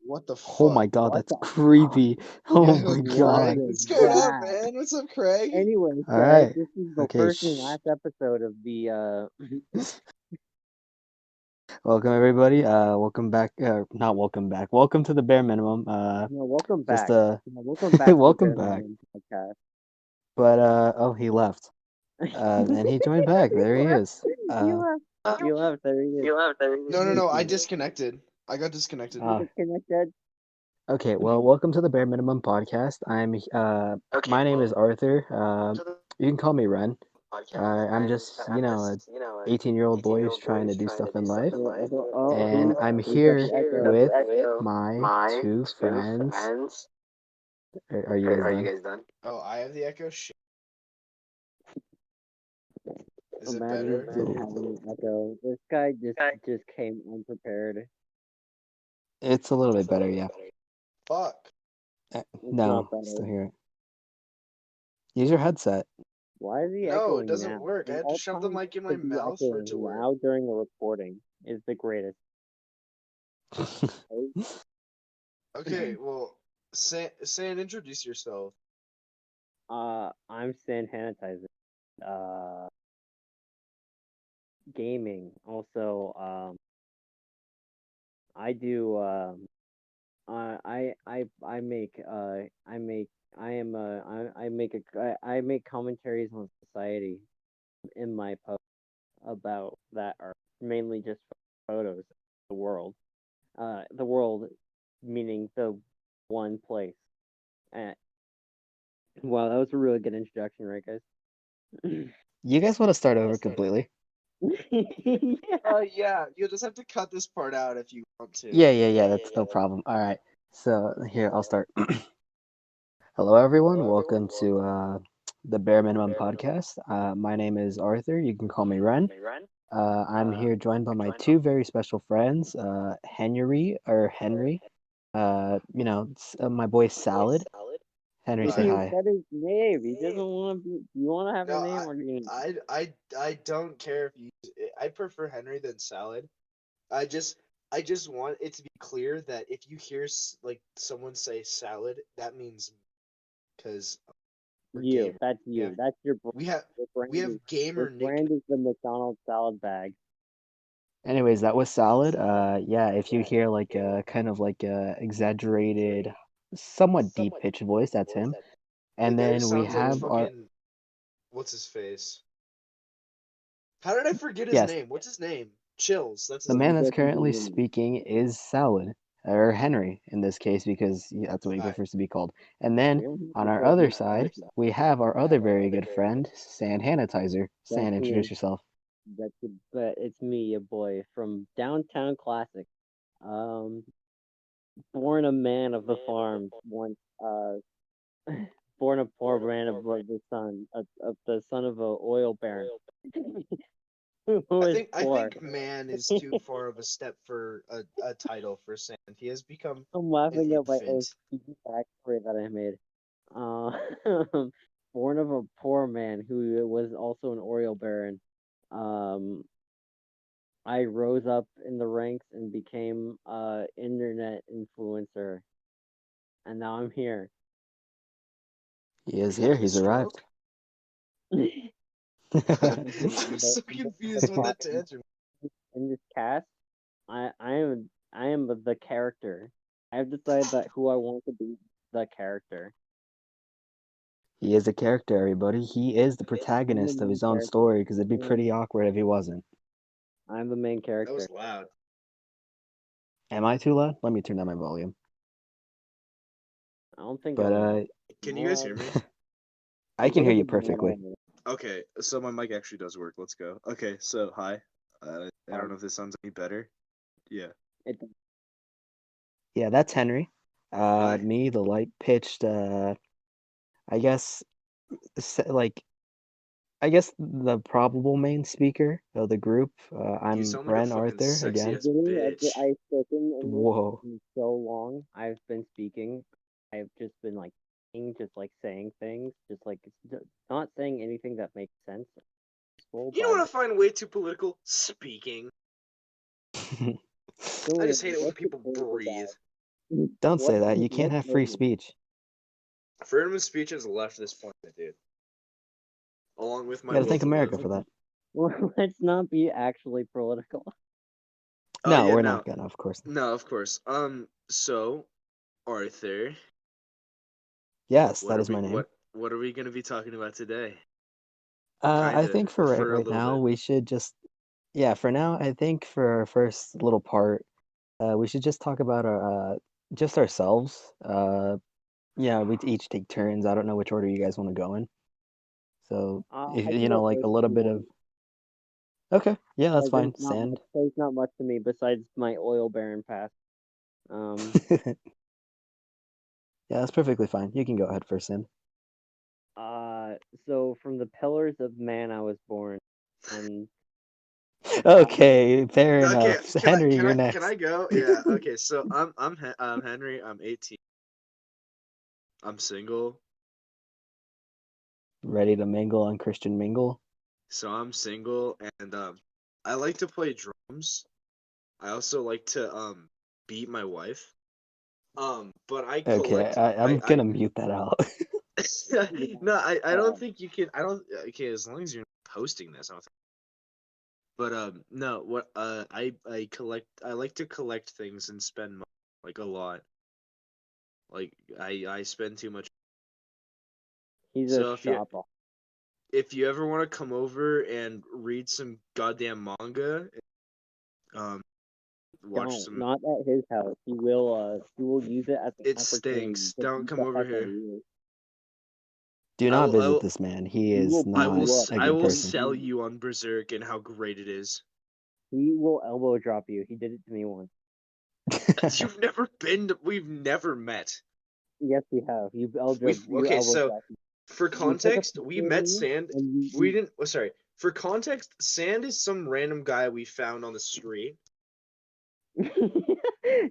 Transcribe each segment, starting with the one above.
What the Oh my fuck? god, What that's the creepy. Oh Yeah, my What god. Craig. is What's going on, that? man? What's up, Craig? Anyway, All guys, right. this is the Okay. first and last episode of the Welcome everybody. Welcome back. Not welcome back. Welcome to the bare minimum. no, welcome Just back. Welcome back to the welcome Bare back. Minimum podcast. But oh, he left. And he joined back. There he is. He left. He left. There he is. No. I disconnected. I got disconnected. Uh, Disconnected. okay. Well, welcome to the bare minimum podcast. My name is Arthur. You can call me Ren. I'm just a 18-year-old boy who's trying to do stuff in life. And I'm Who's got here the echo? with my two friends. Are you guys done? Oh, I have the echo. Shit. Is it Imagine better? just having an echo. This guy just came unprepared. It's a little bit better, yeah. Fuck. It's No, not better. still hear it. Use your headset. Why is he No, echoing it doesn't now? work. I At have to all shove the times, mic in my should be mouth for it to echoing work. loud during the recording is the greatest. Okay, well, say and introduce yourself. I'm Sin Sanitizer. Uh, Gaming. Also, I do. I make. I make commentaries on society in my post about that are mainly just photos of the world. The world meaning the one place. Uh, wow, that was a really good introduction, right, guys? You guys want to start over completely? Yeah, you'll just have to cut this part out if you want to. Yeah, that's no problem. All right. So here, I'll start. Hello, everyone. Welcome to the Bare Minimum Podcast. My name is Arthur. You can call me Ren. I'm here joined by my two very special friends, Henry. My boy Salad. Henry, say Hi. He hi. said his name. He doesn't want to be. You want to have No, a name or do you? I don't care if you. I prefer Henry than Salad. I just want it to be clear that if you hear like someone say salad, that means because we're You. gamers. That's you. That's your brand. We have Your brand we have is, gamer your brand is the McDonald's salad bag. Anyways, that was Salad. Yeah, if you hear like a kind of like a exaggerated, somewhat deep pitched voice, that's him. And It then we sounds like have our fucking what's his face? How did I forget his yes, name? What's his name? Chills. That's the his man name. that's This is currently speaking is Salad, or Henry in this case, because that's what he Hi. prefers to be called. And then we don't have on to our go other deep side, stuff. we have our other very good friend, Sand Sanitizer. That's Sand, introduce me. yourself. But it's me, your boy from downtown Classic. Um, born a man of the farm. Once born a poor man of the son of a oil baron. Who is I poor. think man is too far of a step for a title for Sand. He has become I'm an laughing at my infant. OCD backstory that I made. Born of a poor man who was also an oil baron. Um, I rose up in the ranks and became internet influencer, and now I'm here. He is Are you here. having a He's arrived. stroke? I'm so The confused with that problem tangent. in this cast, I am the character. I have decided that who I want to be the character. He is a character, everybody. He is the I'm the protagonist of main his own character. story, because it'd be pretty awkward if he wasn't. I'm the main That character. was loud. Am I too loud? Let me turn down my volume. I don't think But Can you guys hear me? I can hear you perfectly. Okay, so my mic actually does work. Let's go. Okay, so hi. I don't know if this sounds any better. Yeah. Yeah, that's Henry. Hi. Me, the light pitched. I guess, like, I guess the probable main speaker of the group. You I'm sound like a Ren fucking Arthur sexy again. ass bitch. I've spoken in this Whoa. in so long. I've been speaking. I've just been like saying things, not saying anything that makes sense. You don't want to find way too political? Speaking. I just hate it when What's the people point of breathe. that? Don't say that. You What can't have free is it? speech. Freedom of speech has left this planet, dude. Along with You my got to will thank to America live. for that. Well, let's not be actually political. Oh No, yeah, we're no, not gonna, of course. no, of course. So Arthur, Yes, what that are is we my name. what are we gonna be talking about today? I Kinda, think for for a right little now bit. we should just, yeah, for now I think for our first little part, we should just talk about our just ourselves. Yeah, we each take turns. I don't know which order you guys want to go in. So if I can go like a first if little you bit of want. okay, yeah, that's Like, fine. Sand. there's not much to me besides my oil baron pass. Um, Yeah, that's perfectly fine. You can go ahead first, Sand. uh, so from the pillars of man I was born, and the Okay, fair Okay, enough. Henry, you're can next. I go? Yeah. Okay. So I'm Henry. I'm 18. I'm single. Ready to mingle on Christian Mingle? So I'm single, and I like to play drums. I also like to beat my wife. But I Okay, collect. I'm I gonna mute that out. no, I don't uh, think you can. I don't. Okay, as long as you're not posting this, I don't think. But no. What I collect. I like to collect things and spend money, like a lot. Like I spend too much. he's a So shopper. if you ever want to come over and read some goddamn manga, um, watch Don't, some. not at his house. He will use it as an It opportunity stinks. to Don't beat come the over heck out of here. you. Do I not will. I visit will. this man. He He will is beat you up. a I good will person. sell you on Berserk and how great it is. He will elbow drop you. He did it to me once. You've never been. We've never met. Yes, we have. You Okay. elbow So dropped me. for You took a context, we picture of met me, Sand. and We didn't. Oh, sorry. For context, Sand is some random guy we found on the street.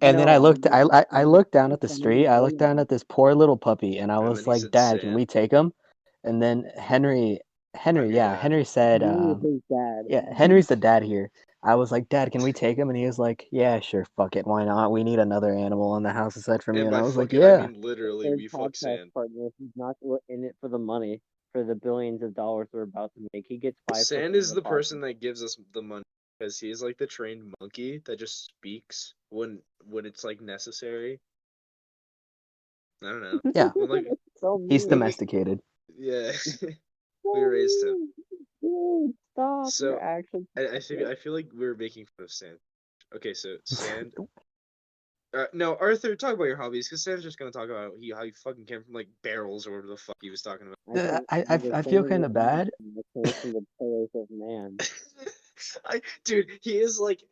And then no, I looked down I'm at the sending you street. I looked down photos. at this poor little puppy, and I And then was he like, said "Dad, can Sand. we take him?" And then I'm your Yeah, dad. Henry said, Henry is his dad. "Yeah, Henry's the dad here." I was like, "Dad, can we take him?" And he was like, "Yeah, sure, fuck it, why not? We need another animal in the house aside from you." And And I by was like, fuck it, I "Yeah." mean literally, Third we fuck podcast Sand. partner. He's not in it for the money, for the billions of dollars we're about to make. He gets 5% Sand of is the the podcast. person that gives us the money because he's like the trained monkey that just speaks when it's like necessary. I don't know. Yeah, When like So he's when mean. we domesticated. yeah we So raised him. mean. Dude, stop. So You're actually toxic. I feel like we're making fun of Sand. Okay, so Sand. No, Arthur, talk about your hobbies because Sand's just gonna talk about how he fucking came from like barrels or whatever the fuck he was talking about. The I feel same kind of reason bad. I came from the pillars of man. Dude, he is like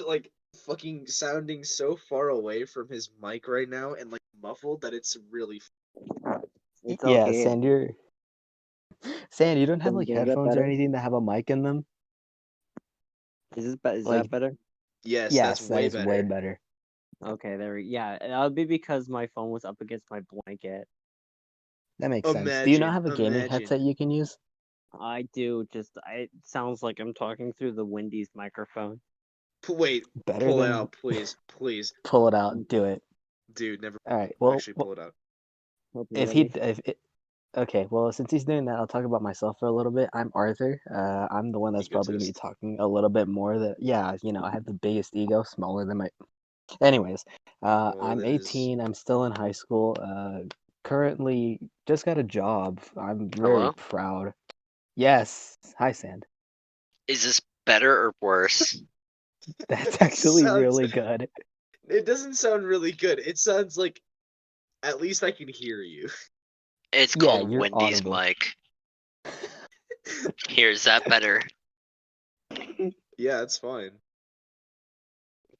like fucking sounding so far away from his mic right now and like muffled that it's really. It's Yeah, okay. Sand, you don't have Can like you get headphones or better? anything that have a mic in them? Is that Like, better? Yes, that's yes, that way is way better. better. Okay, yeah, that'll be because my phone was up against my blanket. That makes sense. Do you not Imagine, have a gaming imagine. headset you can use? I do, it sounds like I'm talking through the Wendy's microphone. Wait, Better pull it than out, please, please, pull it out, do it. dude. Never All right. actually pull it out. Hope you're If he ready. if it, okay, well, since he's doing that, I'll talk about myself for a little bit. I'm Arthur. I'm the one that's probably gonna be Egotist. talking a little bit more. That yeah, I have the biggest ego, smaller than my. Anyways, Smaller I'm than his. 18. I'm still in high school. Currently just got a job. I'm very Hello? proud. Yes. Hi, Sand. Is this better or worse? That's It actually sounds. really good. It doesn't sound really good. It sounds like at least I can hear you. It's Yeah, called you're Wendy's audible. mic. Here, is that better? Yeah, it's fine.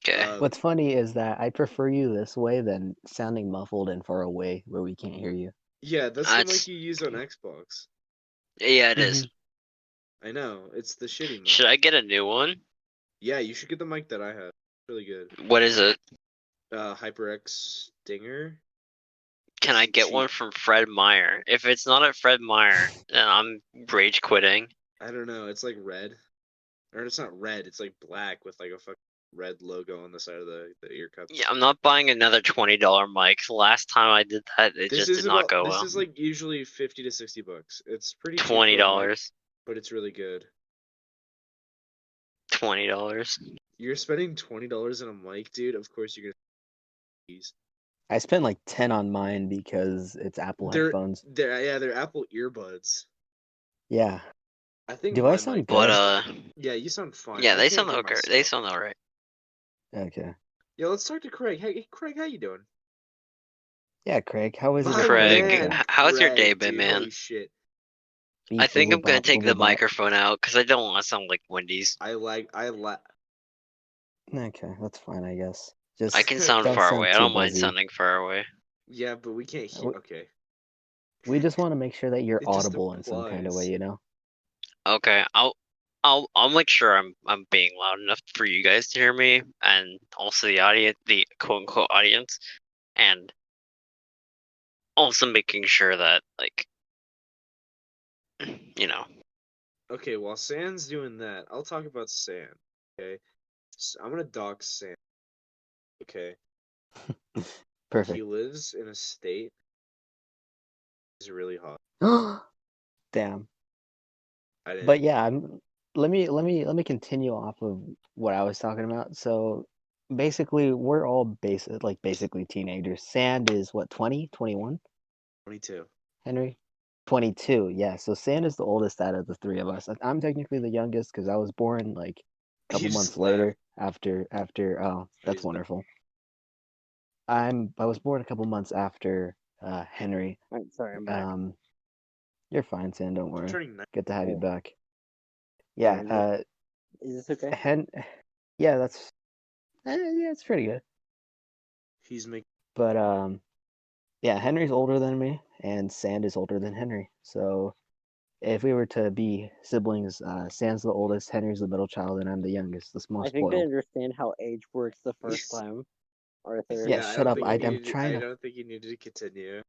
Okay. What's funny is that I prefer you this way than sounding muffled and far away where we can't hear you. Yeah, that's the mic That's you use on Xbox. yeah, it hmm is. I know, it's the shitty mic. Should I get a new one? Yeah, you should get the mic that I have. It's really good. What is it? HyperX Stinger. Can I It's get cheap. one from Fred Meyer? If it's not at Fred Meyer, then I'm rage quitting. I don't know. It's like red, or it's not red. It's like black with like a fucking red logo on the side of the ear cup. Yeah, I'm not buying another $20 mic. The last time I did that, it This just is did not about. go This well. is like usually $50 to $60. It's pretty cheap for a mic, $20. but it's really good. $20. You're spending $20 on a mic, dude. Of course you're gonna. I spent like 10 on mine because it's Apple headphones. They're Apple earbuds. Yeah. I think Do I my sound mic. good? But Yeah, you sound fine. yeah, I they can't sound hear okay. They myself. sound alright. Okay. Yeah, let's talk to Craig. Hey, Craig, how you doing? Yeah, Craig, how is it My over there? Craig, man, how's your day Craig, been, dude. man? Holy shit. I Beep, think boop, I'm gonna bop, take boop, the boop, bop. microphone out because I don't want to sound like Wendy's. I like. Okay, that's fine, I guess. I Just can sound don't far sound away. I too don't mind buzzy. sounding far away. Yeah, but we can't hear. Okay. We just want to make sure that you're It just audible in some kind of way, applies. you know? Okay, I'll make sure I'm being loud enough for you guys to hear me, and also the audience, the quote unquote audience, and also making sure that like, you know. Okay, while Sand's doing that, I'll talk about Sand. Okay, so I'm gonna dox Sand. Okay, he Perfect. lives in a state. Is really hot. Damn. I didn't. But yeah, let me continue off of what I was talking about. So basically, we're all basically teenagers. Sand is what, 20, 21? 22. Henry? 22. Yeah. So Sand is the oldest out of the three of us. I'm technically the youngest because I was born like a couple You just months laughed. later after oh, that's He's wonderful. I was born a couple months after Henry. I'm sorry, I'm back. You're fine, Sand, don't worry. turning 9. Good to have you Oh. back. Sorry, Yeah, is this okay? yeah, that's yeah, it's pretty good. He's making. But yeah, Henry's older than me, and Sand is older than Henry. So if we were to be siblings, Sand's the oldest, Henry's the middle child, and I'm the youngest, the I most think I spoiled. understand how age works the first time, Arthur. Yeah, Yeah, shut up. I'm I trying to. don't think you needed to continue.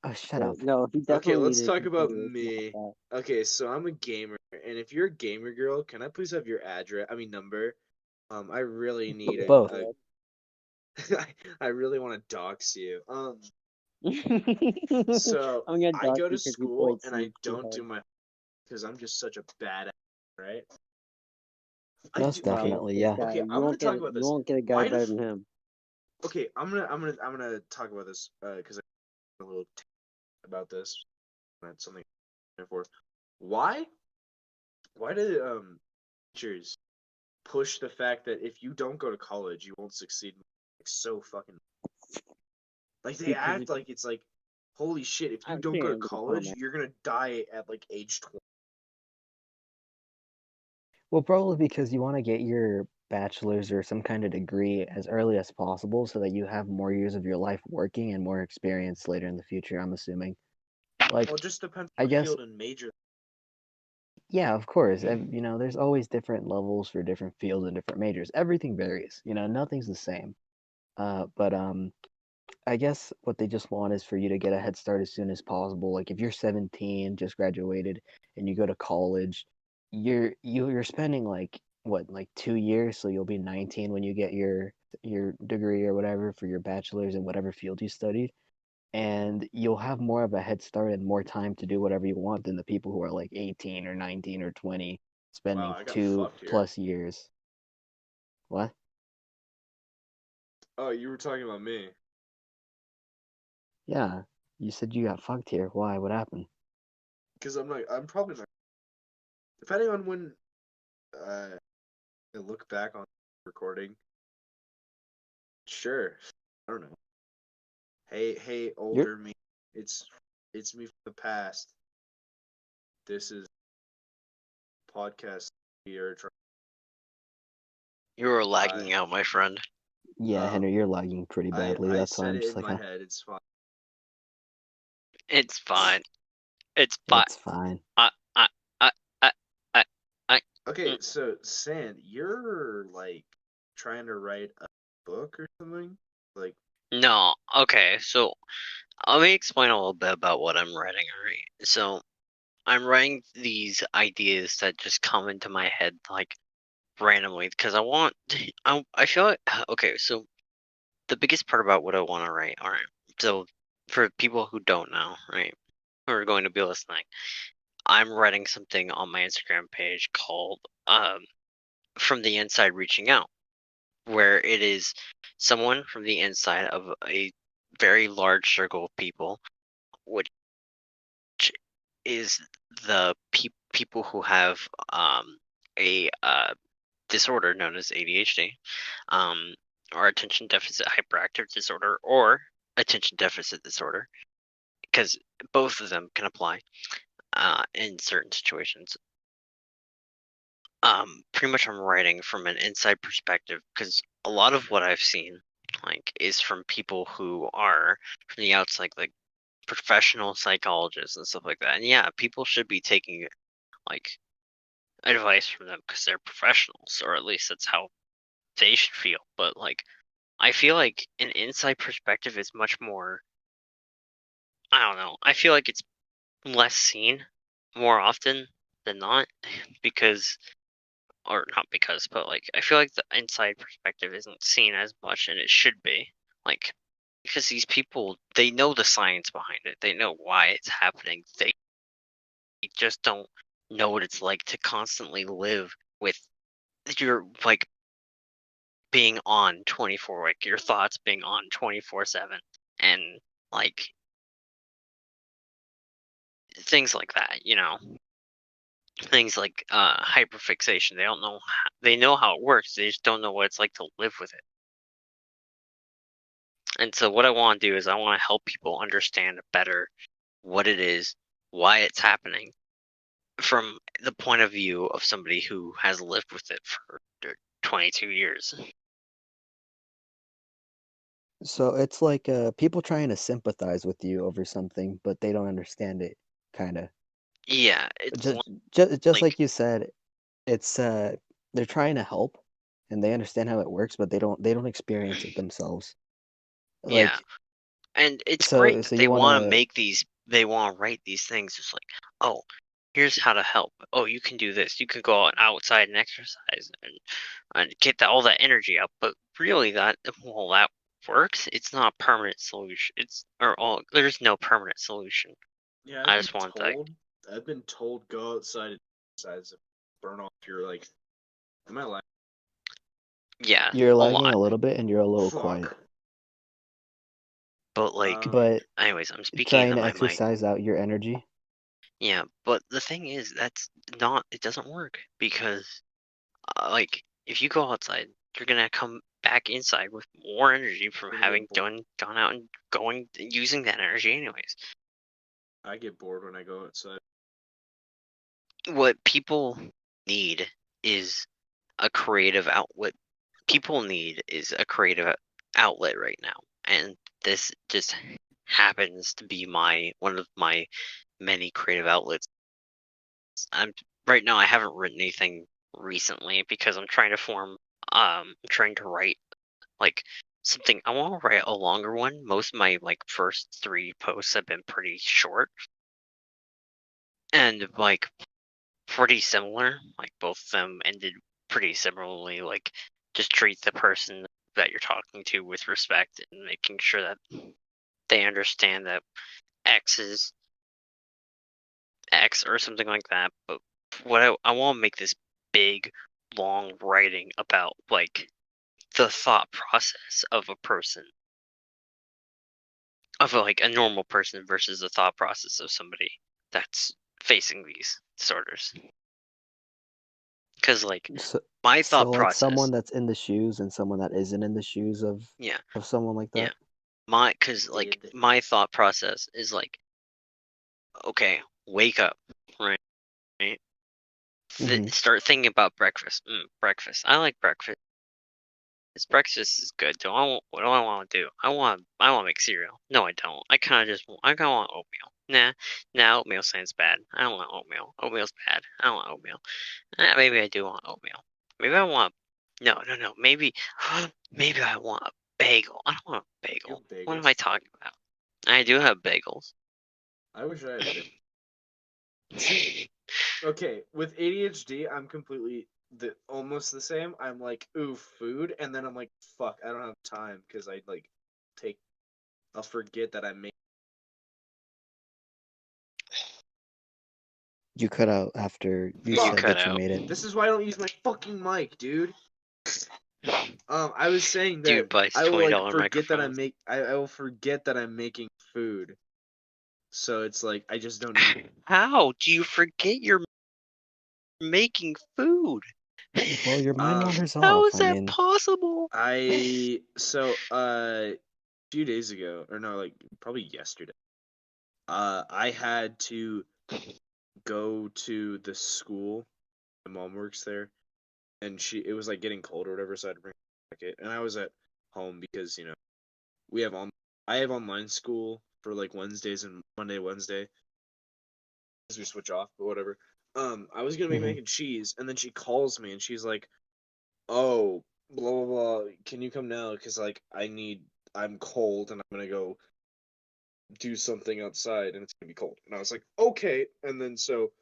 Oh, shut up. No, he Okay, definitely let's needed talk to about continue. It's not me. that. Okay, so I'm a gamer, and if you're a gamer girl, can I please have your address? I mean number. I really need Both. I really want to dox you. I'm So gonna I dox go you to because you school played and I Siege too don't do hard. my because I'm just such a badass, right? I Most do. Okay, definitely, This yeah. guy, okay. you I'm gonna won't get talk about you this. won't get a guy Why better the? than him. Okay, I'm gonna talk about this because I'm a little about this. That's something for. Why? Why do teachers push the fact that if you don't go to college, you won't succeed? Like, so fucking like they Because act like it's like, holy shit! If you I'm don't go to saying no college, comment. you're gonna die at like age 20. Well, probably because you want to get your bachelor's or some kind of degree as early as possible so that you have more years of your life working and more experience later in the future, I'm assuming. Well, Like, it just depends I on the guess, field and major. yeah, of course. You know, there's always different levels for different fields and different majors. Everything varies. You know, nothing's the same. But I guess what they just want is for you to get a head start as soon as possible. Like if you're 17, just graduated, and you go to college, you're spending like what, like 2 years, so you'll be 19 when you get your degree or whatever for your bachelor's in whatever field you studied, and you'll have more of a head start and more time to do whatever you want than the people who are like 18 or 19 or 20 Wow, spending I got two fucked here. plus years. What? Oh, you were talking about me. Yeah, you said you got fucked here. Why? What happened? Because I'm probably not. Depending on when I look back on recording, sure. I don't know. Hey, You're older me. It's it's me from the past. This is podcast we are trying. You were I lagging out, my friend. Yeah, Henry, you're lagging pretty I badly. I That's why said I'm it just in like, my huh, head. It's fine. It's fine. It's fine. it's fine. I, I, I, I, I, I. Okay, so Sand, you're like trying to write a book or something? Like, No, okay, so let me explain a little bit about what I'm writing, alright? So, I'm writing these ideas that just come into my head, like, randomly because I want. I feel like okay. So the biggest part about what I want to write. All right. So for people who don't know, right, who are going to be listening, I'm writing something on my Instagram page called "From the Inside Reaching Out," where it is someone from the inside of a very large circle of people, which is the people who have a disorder known as ADHD, um, or attention deficit hyperactive disorder, or attention deficit disorder, because both of them can apply in certain situations. Pretty much I'm writing from an inside perspective because a lot of what I've seen, like, is from people who are from the outside, like professional psychologists and stuff like that. And yeah, people should be taking like advice from them because they're professionals, or at least that's how they should feel. But like, I feel like an inside perspective is much more. I don't know. I feel like it's less seen more often than not because, or not because, but like, I feel like the inside perspective isn't seen as much, and it should be. Like, because these people, they know the science behind it. They know why it's happening. They just don't know what it's like to constantly live with your like being on 24, like your thoughts being on 24/7, and like things like that, things like hyperfixation. They don't know they know how it works, they just don't know what it's like to live with it. And so what I want to do is I want to help people understand better what it is, why it's happening, from the point of view of somebody who has lived with it for 22 years. So it's like people trying to sympathize with you over something, but they don't understand it, kind of. Yeah, it's Just like like you said, it's they're trying to help, and they understand how it works, but they don't experience it themselves. yeah. Like And it's so great that so you want to they want to write these things. Just like, oh, here's how to help. Oh, you can do this. You can go outside and exercise and get all that energy out. But really, that works. It's not a permanent solution. There's no permanent solution. Yeah, I just want that. I've been told go outside and exercise and burn off your like. Am I lying? Yeah, you're a lagging lot. a little bit and you're a little quiet. Fuck. But like, But anyways, I'm speaking trying into to my mic. exercise out your energy. Yeah, but the thing is, that's not. It doesn't work because like if you go outside, you're gonna come back inside with more energy from Gonna having get bored. gone out and going using that energy anyways. I get bored when I go outside. What people need is a creative outlet. People need is a creative outlet right now, and this just happens to be one of my many creative outlets. I'm right now. I haven't written anything recently because I'm trying to I'm trying to write like something. I want to write a longer one. Most of my like first 3 posts have been pretty short and like pretty similar. Like both of them ended pretty similarly. Like just treat the person that you're talking to with respect and making sure that they understand that X is X or something like that. But what I want to make this big, long writing about like the thought process of a person, of like a normal person versus the thought process of somebody that's facing these disorders. Because like So, my so thought like someone process, that's in the shoes and someone that isn't in the shoes yeah, of someone like yeah, that. because like my thought process is like, okay, wake up, right? Right? Hmm. Start thinking about breakfast. Breakfast. I like breakfast. This breakfast is good. What do I want to do? I want to make cereal. No, I don't. I kind of want oatmeal. Nah, oatmeal sounds bad. I don't want oatmeal. Oatmeal's bad. I don't want oatmeal. Maybe I do want oatmeal. Maybe I want. No, no, no. Maybe, maybe I want a bagel. I don't want a Your bagel. What am bagels. I talking about? I do have bagels. I wish I had. See, okay, with ADHD, I'm completely almost the same. I'm like, ooh, food, and then I'm like, fuck, I don't have time because I'll forget that I made. You cut out after you You said Fuck. cut that you out. made it. This is why I don't use my fucking mic, dude. I was saying that Dude buys I will like $20 forget that microphones. I will forget that I'm making food. So it's like I just don't eat. How do you forget you're making food? Well, your mind wanders How off. is I that mean, possible? A few days ago, or no, like probably yesterday, I had to go to the school. My mom works there, and it was like getting cold or whatever, so I had to bring a jacket. And I was at home because we have I have online school for like Wednesdays and Wednesday, as we switch off, but whatever. I was gonna make mhm. mac and cheese, and then she calls me and she's like, "Oh, blah blah blah, can you come now? Because like I'm cold and I'm gonna go do something outside and it's gonna be cold." And I was like, "Okay." And then so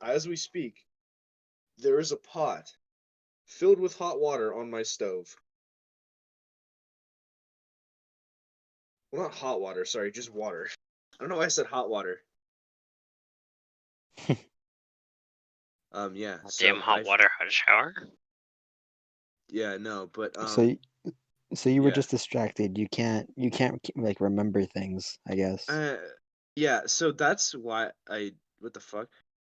as we speak, there is a pot filled with hot water on my stove. Well, not hot water, sorry, just water. I don't know why I said hot water. Yeah. Damn So hot water, hot shower. yeah, no, but So, so you were yeah. just distracted. You can't like remember things, I guess. Yeah. So that's why what the fuck?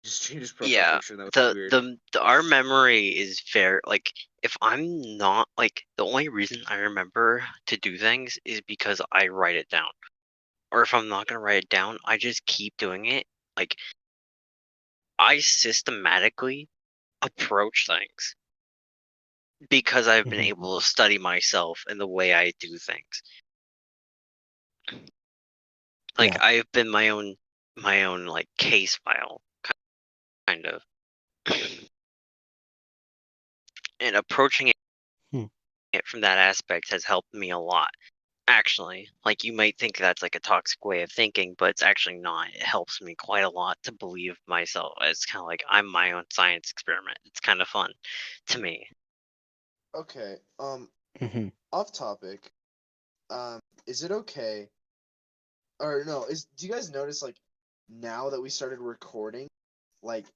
Just changed his profile Yeah, picture. And that was the, weird. the our memory is very like if I'm not like the only reason I remember to do things is because I write it down. Or if I'm not gonna write it down, I just keep doing it. Like I systematically approach things because I've been Mhm. able to study myself and the way I do things. Like Yeah. I've been my own like case file kind of. And approaching Hmm. it from that aspect has helped me a lot. Actually, like you might think that's like a toxic way of thinking, but it's actually not. It helps me quite a lot to believe myself. It's kind of like I'm my own science experiment. It's kind of fun to me. Okay. Mhm. Off topic. Is it okay? Or no? Do you guys notice like now that we started recording, like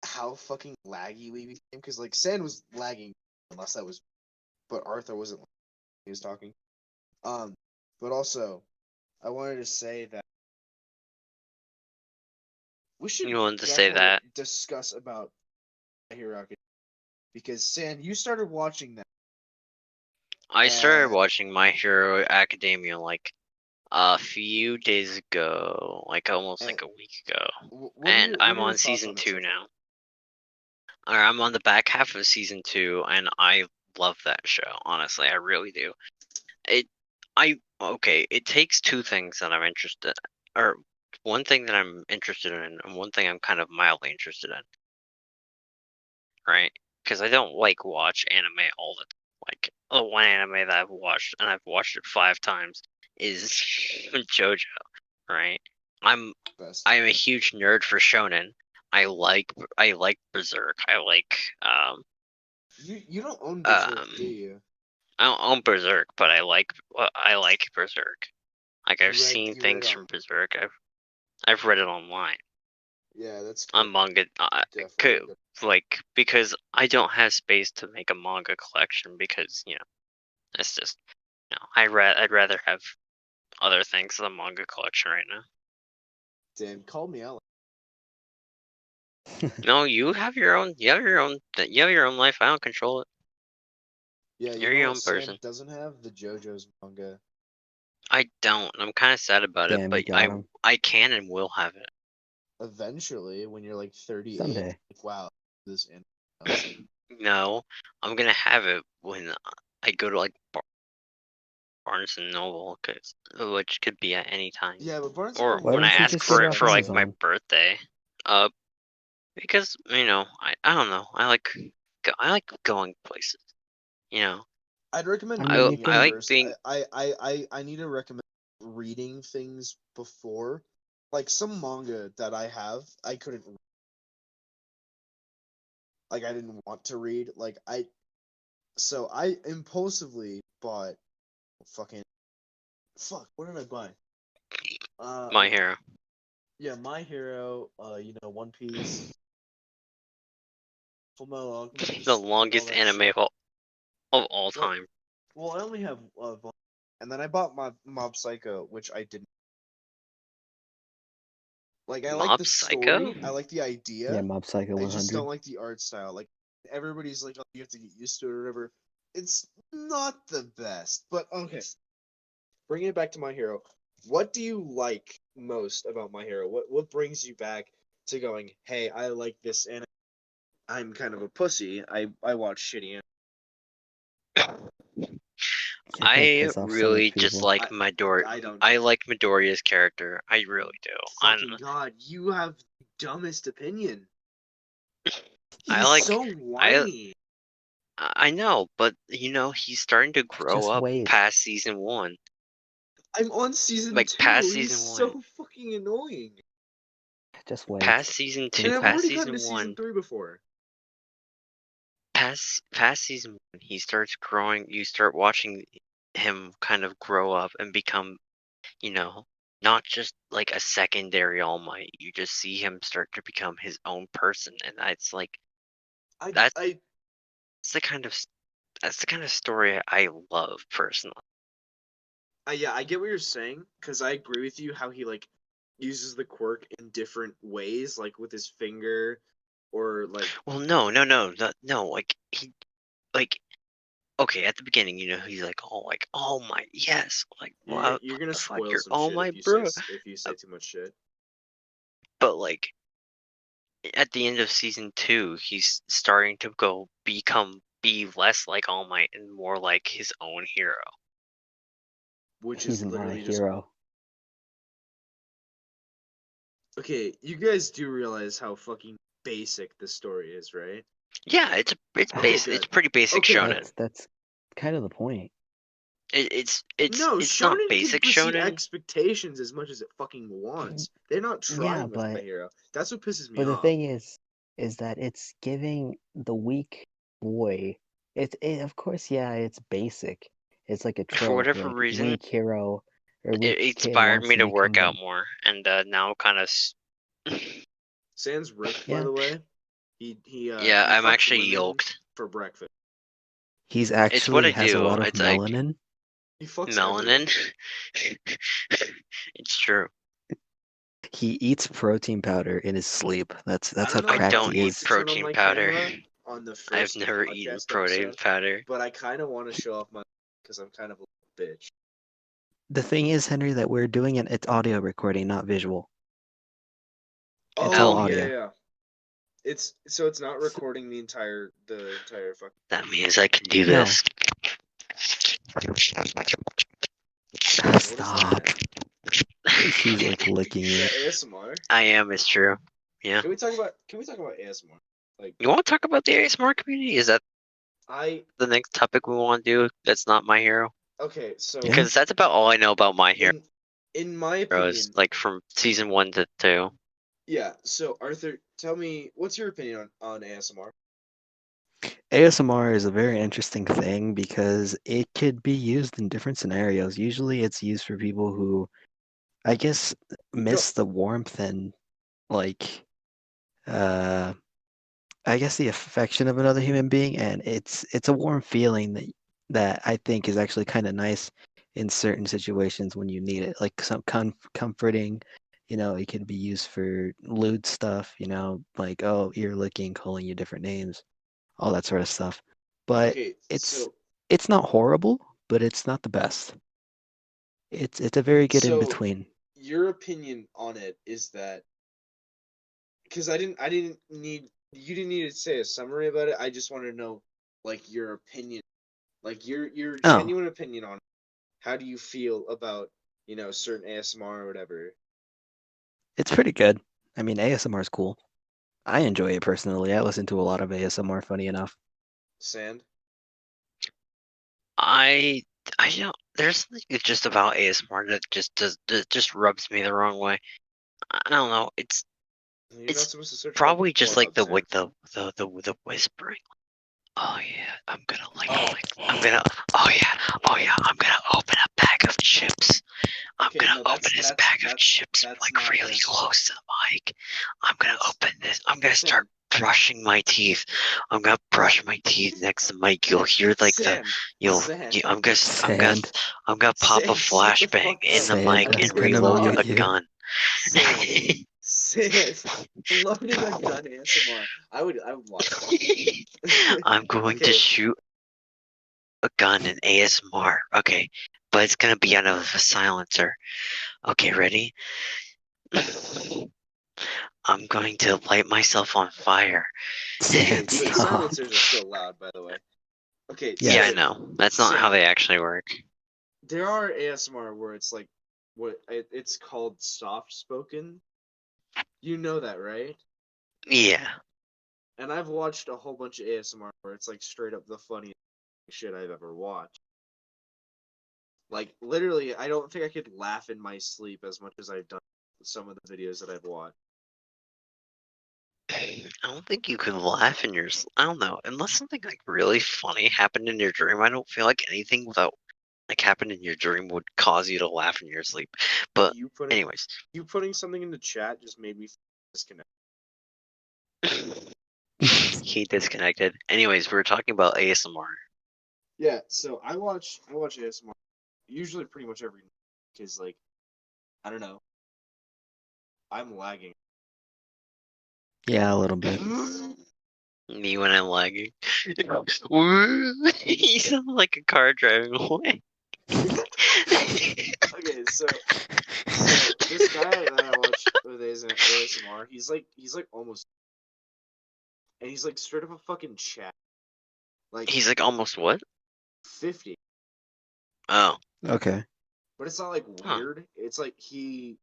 how fucking laggy we became? Because like Sand was lagging, unless that was, but Arthur wasn't. He was talking. Um, but also, I wanted to say that we should You wanted to say definitely that? discuss about My Hero Academia because Sand, you started watching that. I started And watching My Hero Academia like a few days ago, like almost and like a week ago, what are and your I'm on thoughts season on it two so far? now. Or I'm on the back half of season 2, and I love that show. Honestly, I really do. It takes two things that I'm interested, or one thing that I'm interested in, and one thing I'm kind of mildly interested in, right? Because I don't like watch anime all the time. Like the one anime that I've watched, and I've watched it 5 times, is JoJo, right? I'm Best. I'm a huge nerd for shonen. I like Berserk. I like You don't own Berserk, do um you? I don't own Berserk, but I like Berserk. Like I've seen You read things on. from Berserk. I've read it online Yeah, that's good. on manga. Definitely a good. Like because I don't have space to make a manga collection because it's just I'd rather have other things than a manga collection right now. Damn, call me out. No, you have your own. You have your own life. I don't control it. Yeah, you You're know your what own Sand person. doesn't have? The JoJo's manga. I don't. I'm kind of sad about it, Damn, you but got I him. I can and will have it. Eventually, when you're like 38, Someday. like wow, this and it's like No, I'm gonna have it when I go to like Barnes and Noble, which could be at any time, yeah, but Barnes and or Noble Why when I don't you has ask the just get for it it off for like sales. my Amazon? birthday. Uh, because I don't know. I like going places. You know, I'd recommend I mean, you reading it I can. like first. being. I need to recommend reading things before. Like some manga that I have, I couldn't. like I didn't want to read. So I impulsively bought fucking what did I buy? My Hero, Yeah, My Hero, One Piece, Full Metal the Alchemist, like all longest that anime shit. of all Well, time. I only have and then I bought Mob Psycho, which I didn't like. I like Mob the Psycho? story, I like the Yeah, idea. Mob Psycho I just 100. don't like the art style. Like everybody's like, oh, you have to get used to it or whatever. It's not the best, but okay. Bringing it back to My Hero, what do you like most about My Hero? What brings you back to going, hey, I like this anime. I'm kind of a pussy. I watch shitty anime. You're gonna I piss off so much really just people. like Midori. I don't I care. like Midoriya's character. I really do. Fucking God, you have the dumbest opinion. I He's like so I whiny. I know, but he's starting to grow Just up wait. past season 1. I'm on season Like past 2. He's season 1. so fucking annoying. Just wait. Past season And 2, I've past already gotten to season season 1, 3 before. past season 1, he starts growing. You start watching him kind of grow up and become, you know, not just like a secondary All Might. You just see him start to become his own person, and it's like I that's I the kind of that's the kind of story I love personally. yeah, I get what you're saying because I agree with you how he like uses the quirk in different ways, like with his finger, or like Well, no. Like he, like okay, at the beginning, he's like, oh my, yes, like what you're gonna the fuck, spoil you're some all shit my bro. if you Uh, say too much shit. But like at the end of season 2, he's starting to be less like All Might and more like his own hero. Which He's is my literally just hero. okay. You guys do realize how fucking basic the story is, right? Yeah, Okay, it's good. pretty basic Okay, shonen. That's kind of the point. no, It's not shonen can basic pussy shonen. expectations as much as it fucking wants. They're not Yeah, trying with My but Hero. That's what pisses me but the off. thing is that it's giving the weak boy. Of course, yeah, it's basic. It's like a For trope, whatever like reason, weak hero or it weak kid inspired wants me to to work become out them. more, and now kind of. Sans ripped, by Yeah, the way. Yeah, He I'm fucks actually women yoked. for breakfast. he's It's what actually I has a do. lot of It's like melanin. He fucks everyone. melanin. It's true. He eats protein powder in his sleep. I That's don't how know I if cracked I don't he eat want to is. turn on protein my powder. camera on the I've first never eaten podcast protein episode, powder. but I kind of want to show off my because I'm kind of a little bitch. The thing is, Henry, that we're doing it's audio recording, not visual. It's all Oh Oh, yeah, audio. yeah. It's not recording the entire fucking. that means I can do No, this. What is stop. that? He's like licking Is it. that ASMR? I am. It's true. Yeah. Can we talk about ASMR? Like You want to talk about the ASMR community? Is that I the next topic we want to do? That's not My Hero, okay, so Yeah. because that's about all I know about My Hero. in my Is opinion, like from season 1 to 2. yeah. So Arthur, tell me what's your opinion on ASMR? ASMR is a very interesting thing because it could be used in different scenarios. Usually it's used for people who, I guess, Go. miss the warmth and like uh I guess the affection of another human being, and it's a warm feeling that I think is actually kind of nice in certain situations when you need it, like some comforting. It can be used for lewd stuff. Like ear licking, calling you different names, all that sort of stuff. But Okay, it's so it's not horrible, but it's not the best. It's a very good in so between. your opinion on it is that because I didn't need you didn't need to say a summary about it. I just want to know like your opinion, like your Oh, genuine opinion on it. How do you feel about certain ASMR or whatever? it's pretty good. I mean, ASMR is cool. I enjoy it personally. I listen to a lot of ASMR, funny enough. Sand. I I don't. There's something just about ASMR that just rubs me the wrong way. I don't know. You're not It's supposed to search probably just like Pornhub, Sam. the whispering. Oh yeah, I'm gonna Oh. I'm gonna oh yeah, I'm gonna open a bag of chips. I'm Okay, gonna no, open this bag of chips that's like not really ASMR. close to the mic. I'm gonna That's open this. I'm gonna Sam. start brushing my teeth. I'm gonna brush my teeth next to the mic. You'll hear like Sam. you'll Sam. I'm Sand. pop a Sam, shut the flashbang fuck in up. the Sand. mic I'm That's and doing gonna reload mute a live. you. gun. Sam. Sam. Loading a gun ASMR. I would watch that. I'm going to Okay. shoot a gun in ASMR. Okay, but it's gonna be out of a silencer. Okay, ready? I'm going to light myself on fire. Okay, Sand, so stop. silencers are still loud, by the way. Okay, Yeah, I Yes. so know. That's not how Sam, they actually work. there are ASMR where it's like it's called soft spoken. You know that, right? Yeah. And I've watched a whole bunch of ASMR where it's like straight up the funniest shit I've ever watched. Like literally, I don't think I could laugh in my sleep as much as I've done some of the videos that I've watched. I don't think you can laugh in your. I don't know. Unless something like really funny happened in your dream, I don't feel like anything without like happened in your dream would cause you to laugh in your sleep. But You putting anyways, you putting something in the chat just made me disconnect. he disconnected. Anyways, we were talking about ASMR. Yeah, so I watch ASMR usually pretty much every night because like I don't know, I'm lagging. Yeah, a little bit. Me when I'm lagging. You sound like a car driving away. Okay, so this guy that I watch with ASMR, he's like almost, and he's like straight up a fucking chat, like He's like almost what? 50, Oh. Okay. but it's not like Huh. weird. It's like he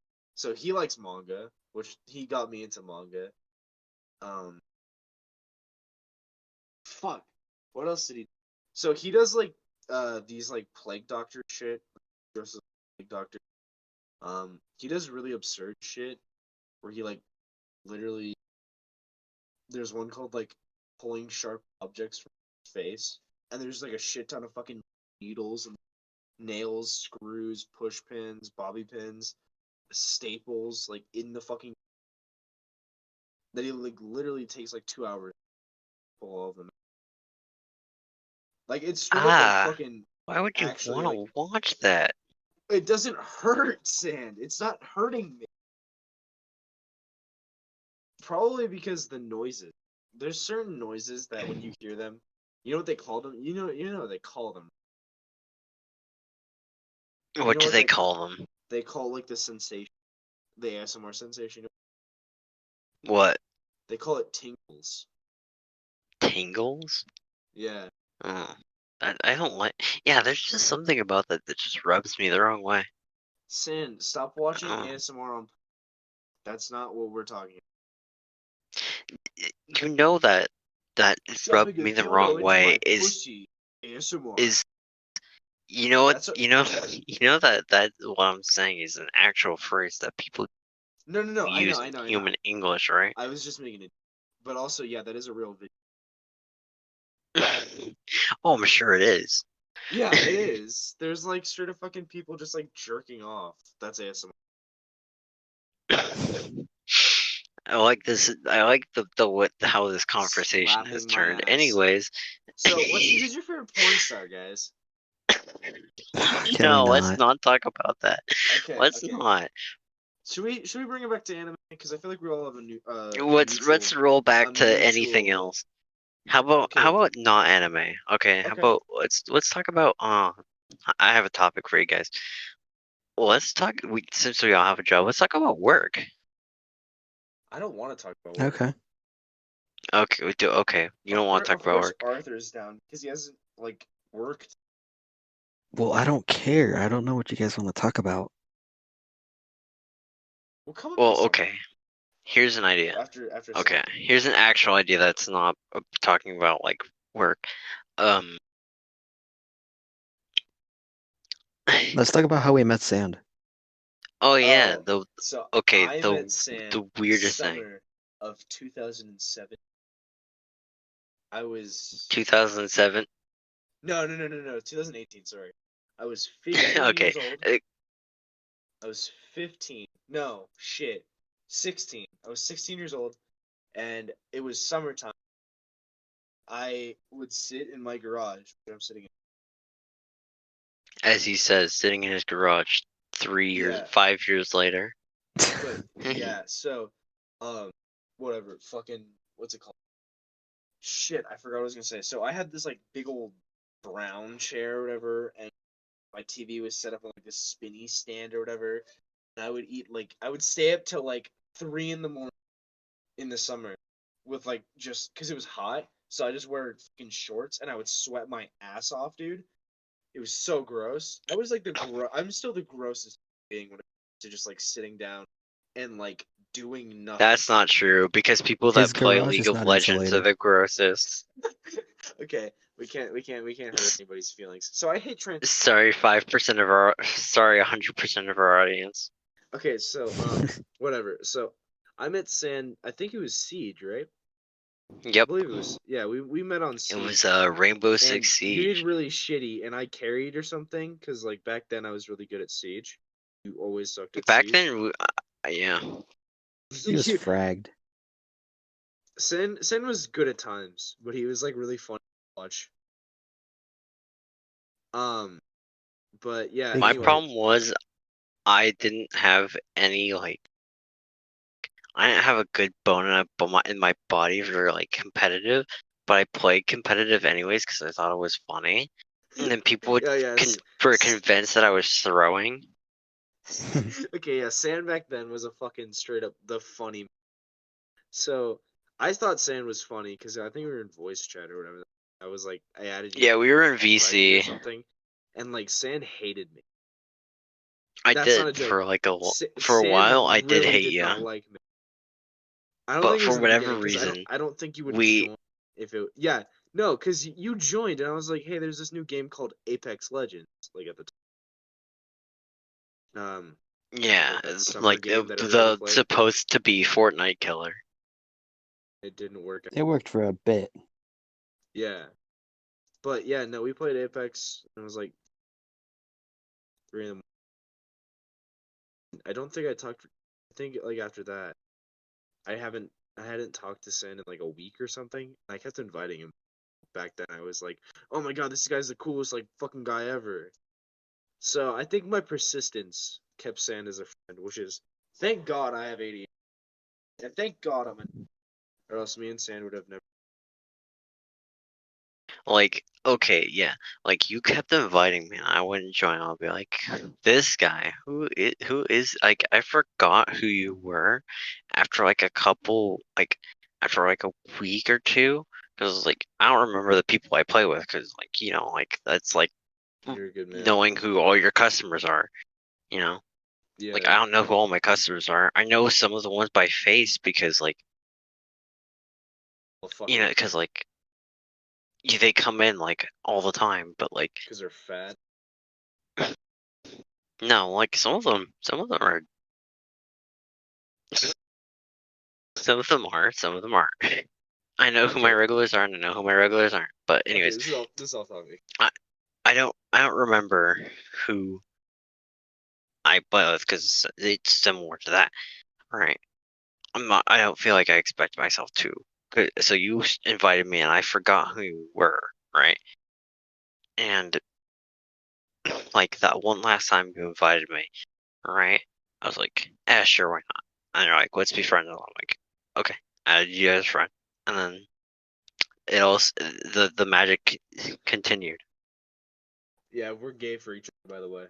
likes manga, which he got me into manga. Um, fuck, what else did he? So he does like these like plague doctor shit, dresses like plague doctor. He does really absurd shit where he like literally there's one called like pulling sharp objects from his face, and there's like a shit ton of fucking needles and nails, screws, push pins, bobby pins, staples like in the fucking that he like literally takes like 2 hours to pull all of them. Like it's straight up like Ah. fucking Why would you actually want like to watch that? it doesn't hurt, Sand. It's not hurting me. Probably because the noises. There's certain noises that when you hear them, you know what they call them? You know what they call them. You What know do what they call them? they call like the sensation, the ASMR sensation. What? They call it tingles. Tingles? Yeah. Oh. I don't like. Yeah, there's just something about that that just rubs me the wrong way. Sin, stop watching Oh. ASMR on. That's not what we're talking You know that it rubbed Shoving a me the dildo wrong into way my pussy. ASMR. is you know what That's a, you know you know that what I'm saying is an actual phrase that people no. use in I know. human English, right? I was just making it, but also yeah, that is a real video. Oh, I'm sure it is. Yeah, it is. There's like straight up fucking people just like jerking off. That's ASMR. I like this. I like the what how this conversation has Slapping my turned. ass. Anyways, So who's your favorite porn star, guys? Can we no, let's not? not talk about that. Okay, Let's okay. not. Should we bring it back to anime? Because I feel like we all have a new Let's roll a back to anything mutual. else. Okay, How about not anime? Okay, how okay. about let's talk about I have a topic for you guys. Let's talk since we all have a job, let's talk about work. I don't want to talk about work. Okay. Okay, we do okay. You don't want to talk Of about course, work. Arthur's down because he hasn't like worked. Well, I don't care. I don't know what you guys want to talk about. We'll come up with Well, something okay. Here's an idea. after Okay, Sam. here's an actual idea that's not talking about like work. Um Let's talk about how we met Sand. Oh yeah, Oh, the so okay, I met Sam the weirdest thing. summer of 2007. I was 2007. no 2018. Sorry, I was 15 Okay. years old. I was 15. No shit, 16. I was 16 years old, and it was summertime. I would sit in my garage where I'm sitting in. As he says, sitting in his garage 3 years, Yeah, 5 years later. but yeah. So, um, whatever. Fucking what's it called? Shit, I forgot what I was gonna say. So I had this like big old brown chair or whatever, and my TV was set up on like this spinny stand or whatever. And I would stay up till like 3 in the morning in the summer with like just because it was hot. So I just wear fucking shorts and I would sweat my ass off, dude. It was so gross. I was like I'm still the grossest being when it comes to just like sitting down and like doing nothing. That's not true because people His that play garage League is of not Legends are insulated. the grossest. Okay, we can't hurt anybody's feelings. So I hate trans. Sorry, 5% of our. Sorry, 100% of our audience. Okay, so whatever. So I met San. I think it was Siege, right? I Yep, believe it was. Yeah, we met on it Siege, was Rainbow and Six you did Siege. really shitty, and I carried or something, cause like back then I was really good at Siege. You always sucked at Back Siege. then, yeah. He was You- fragged. Sen was good at times, but he was like really fun to watch. Um, but yeah. Big My Anyway, fart. problem was I didn't have any like. I didn't have a good bone in my body for like competitive, but I played competitive anyways because I thought it was funny. And then people yeah. were convinced that I was throwing. Okay, yeah. San back then was a fucking straight up the funny. So I thought San was funny because I think we were in voice chat or whatever. I was like, I added you, Yeah, we were in invited you or VC. something, and like San hated me. I That's not a did joke. for a while. San I did really hate did you, not like me. I don't but think it was for in the whatever beginning because I don't reason, I don't think you would we join if it yeah no because you joined and I was like, hey, there's this new game called Apex Legends, like at the time. yeah, That summer like game that everybody the played. supposed to be Fortnite killer. It didn't work out. It worked for a bit. Yeah, but yeah, no, we played Apex and it was like 3 in the morning. I don't think I talked. I think like after that, I hadn't talked to Sen in like a week or something. I kept inviting him. Back then, I was like, oh my god, this guy's the coolest like fucking guy ever. So I think my persistence kept Sand as a friend, which is thank God I have ADHD, and thank God I'm an, or else me and Sand would have never. Like, okay, yeah, like you kept inviting me, and I wouldn't join. I'll be like, this guy, who is like, I forgot who you were after like a couple, like after like a week or two, because like I don't remember the people I play with, because like like that's like You're a good man. knowing who all your customers are, Yeah. like I don't know who all my customers are. I know some of the ones by face because like Well, fucking because like they come in like all the time, but like because they're fat. no, like some of them are, some of them aren't. I know who my Okay. regulars are, and I know who my regulars aren't. But Okay. anyways, This is off topic. I don't remember who I play with because it's similar to that. All right, I'm not. I don't feel like I expect myself to. So you invited me, and I forgot who you were, right? And like that one last time you invited me, right? I was like, sure, why not? And you're like, let's be friends. And I'm like, okay, I added you as a friend, and then it also the magic continued. Yeah, we're gay for each other, by the way.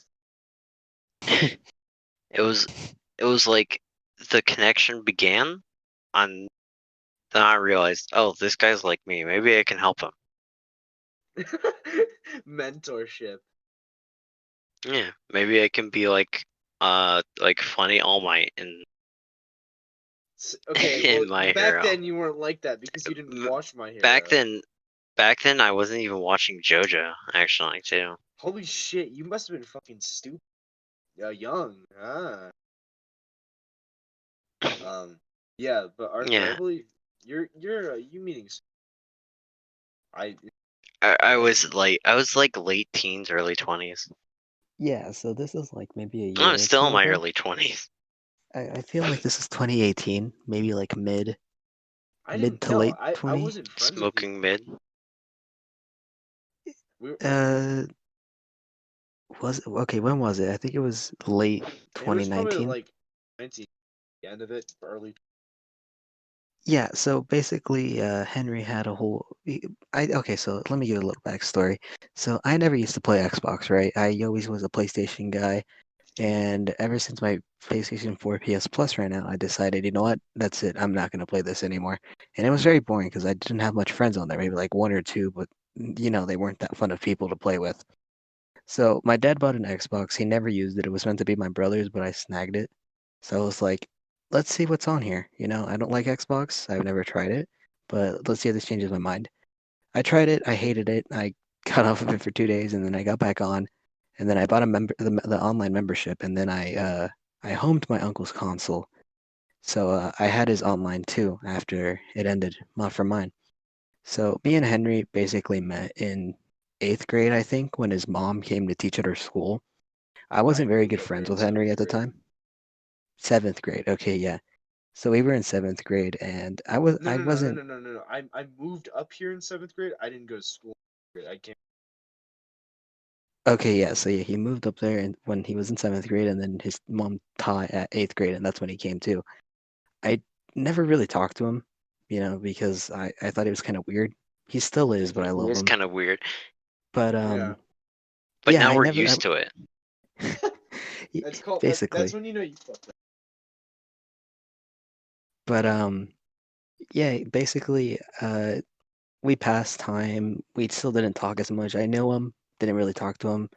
It was like the connection began, and then I realized, oh, this guy's like me. Maybe I can help him. Mentorship. Yeah, maybe I can be like funny All Might in Okay, in well, My back Hero. then you weren't like that because you didn't watch My Back Hero. then, I wasn't even watching JoJo actually too. Holy shit, you must have been fucking stupid. Young. Ah. Yeah, but Arthur, I Yeah. believe you meaning I I was like late teens, early 20s. Yeah, so this is like maybe a I year was or still in two my ago. early 20s. I feel like this is 2018, maybe like mid didn't to know. late I 20. wasn't friends with you. Smoking mid. We were like Uh, was it, okay, when was it? I think it was late it was probably 2019. like 19, the end of it, early. Yeah, so basically, Henry had a whole. Okay, so let me give a little backstory. So I never used to play Xbox, right? I always was a PlayStation guy, and ever since my PlayStation 4 PS Plus ran out, I decided, you know what? That's it. I'm not gonna play this anymore. And it was very boring because I didn't have much friends on there, maybe like one or two, but they weren't that fun of people to play with. So my dad bought an Xbox. He never used it. It was meant to be my brother's, but I snagged it. So I was like, let's see what's on here. I don't like Xbox. I've never tried it, but let's see if this changes my mind. I tried it. I hated it. I got off of it for 2 days, and then I got back on, and then I bought the online membership, and then I homed my uncle's console. So I had his online too after it ended for mine. So me and Henry basically met in 8th grade, I think, when his mom came to teach at our school. I wasn't very good Moved up here friends in with Henry seventh at the grade. time. 7th grade. Okay, yeah. So we were in 7th grade, and No, I no, no, no, wasn't no, no, no, no. I moved up here in 7th grade. I didn't go to school. I came. okay. Yeah, so yeah, he moved up there and when he was in 7th grade, and then his mom taught at 8th grade, and that's when he came too. I never really talked to him, because I thought he was kind of weird. He still is, but I It love is him. kind of weird, But Yeah, but yeah, now I we're never. used to it. that's Basically, when you know you fucked up. but yeah, basically, we passed time. We still didn't talk as much. I know him, didn't really talk to him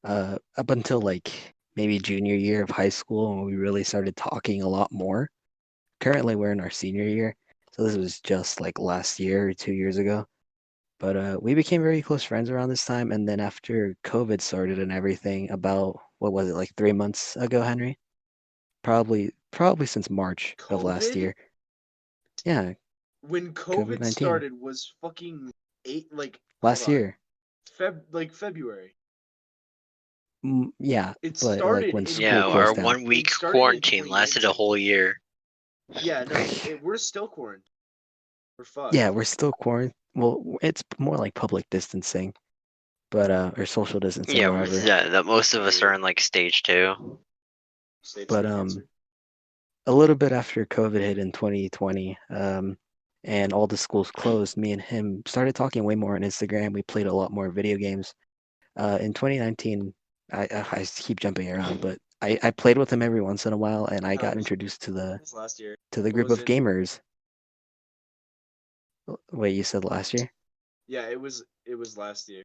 up until like maybe junior year of high school when we really started talking a lot more. Currently, we're in our senior year, so this was just like last year or 2 years ago. But we became very close friends around this time, and then after COVID started and everything, about what was it, like 3 months ago, Henry? Probably since March of last COVID? year. Yeah, When COVID COVID 19 started was fucking eight. Like, hold last on, year. February. Yeah, It but like started when in school Yeah, our closed down. 1 week it started in quarantine lasted a 2019. whole year. Yeah, no, we're still quarantined. We're Yeah, fucked. we're still quarant. Well, it's more like public distancing, but or social distancing, Yeah, whatever. that most of us are True. in like stage 2. Stage But two cancer. a little bit after COVID hit in 2020, and all the schools closed, me and him started talking way more on Instagram. We played a lot more video games. In 2019, I keep jumping around, but I played with him every once in a while, and I No, got introduced to it was last year. the What group was of in? gamers. Wait, you said last year? Yeah, it was last year.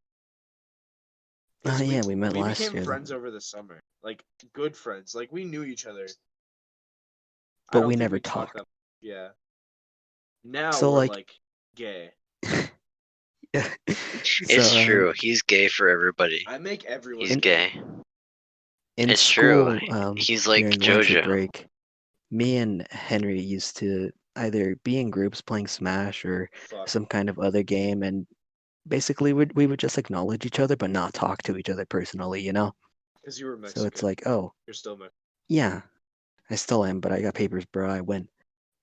Oh Cause we yeah, we met we last became year friends then, over the summer, like good friends. Like we knew each other. I but don't we think never we talked talked. that much. Yeah. Now So we're like, like gay. so It's true. He's gay for everybody. I make everyone He's in gay. gay. in It's true. school, He's like during winter JoJo. break, me and Henry used to either be in groups playing Smash or Fuck. some kind of other game, and basically we would just acknowledge each other but not talk to each other personally. Because you were So it's Mexican. like, oh, You're still Mexican. yeah, I still am, but I got papers, bro. I win.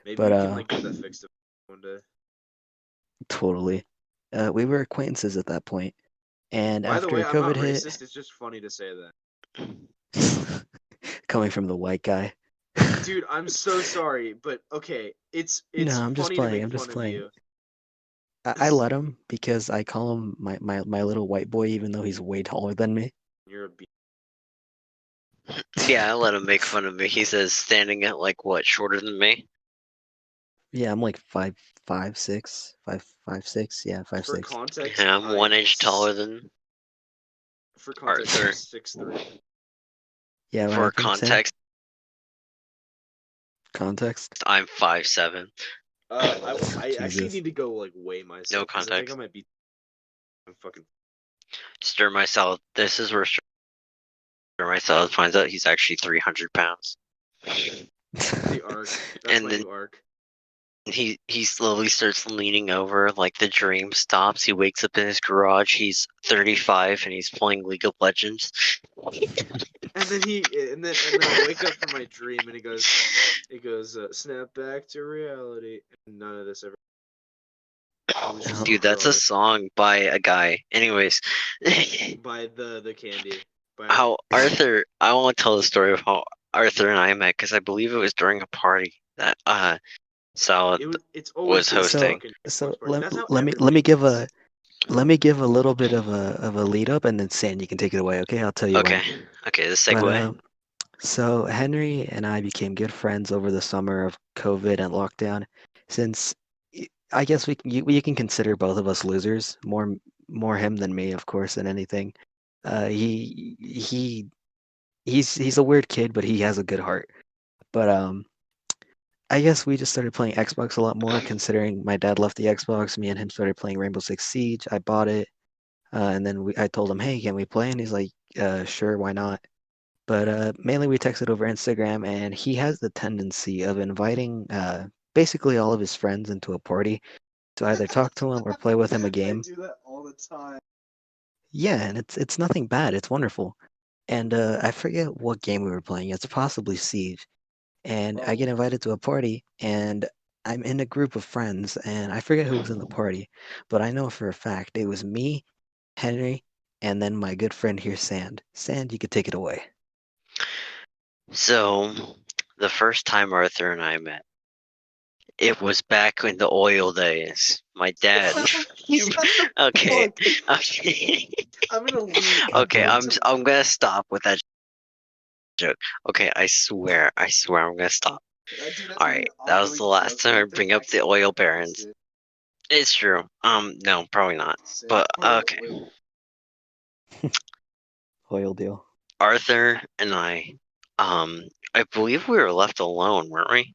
Maybe But we can like get that fixed one day. totally. We were acquaintances at that point, and By the after way, I'm not COVID hit, racist. It's just funny to say that. coming from the white guy. Dude, I'm so sorry, but okay, No, it's I'm just funny to playing. make I'm just fun of playing. you. I let him because I call him my little white boy, even though he's way taller than me. You're a b. Yeah, I let him make fun of me. He says standing at like what, shorter than me? Yeah, I'm like 5'6", 5'6", yeah, five For six. context, Yeah, I'm I one am inch taller than for context, I'm Arthur. 6'3". Yeah, what For happened, Sam? context, Context? I'm 5'7". I actually Jesus. need to go like weigh No myself because I think I context. might be. I'm fucking. Stir my salad. This is where Stir my salad finds out he's actually 300 pounds. The arc. That's And my then new arc. he slowly starts leaning over, like the dream stops. He wakes up in his garage. He's 35 and he's playing League of Legends. And then I wake up from my dream and it goes snap back to reality. And none of this ever. It was just Dude, that's a garage song by a guy. Anyways, by the candy. how Arthur, I want to tell the story of how Arthur and I met because I believe it was during a party that Salad It's always was been a So hosting. fucking so Xbox party. That's how let me everybody meets. let me give a little bit of a lead up, and then Sand, you can take it away. Okay, I'll tell you when. Okay, okay, the But segue. so Henry and I became good friends over the summer of COVID and lockdown. Since I guess we can consider both of us losers, more him than me, of course, than anything. He's a weird kid, but he has a good heart. But I guess we just started playing Xbox a lot more, considering my dad left the Xbox. Me and him started playing Rainbow Six Siege. I bought it, and then I told him, "Hey, can we play?" And he's like, "Sure, why not?" But mainly we texted over Instagram, and he has the tendency of inviting basically all of his friends into a party to either talk to him or play with him a I game. do that all the time. Yeah, and it's nothing bad. It's wonderful. And I forget what game we were playing. It's possibly Siege. And I get Probably. invited to a party, and I'm in a group of friends, and I forget who was in the party, but I know for a fact it was me, Henry, and then my good friend here, Sand. Sand, you could take it away. So, the first time Arthur and I met, it was back in the oil days. My dad. Shut the Okay, fuck. okay, I'm gonna leave. okay. Going I'm gonna stop with that joke. Okay, I swear, I'm gonna stop. Dude, that's All gonna be right, an that was the ongoing last joke. time What I if they bring up the accidentally oil post barons. it? It's true. No, probably not. Sand But part of the okay, oil. Oil deal. Arthur and I believe we were left alone, weren't we?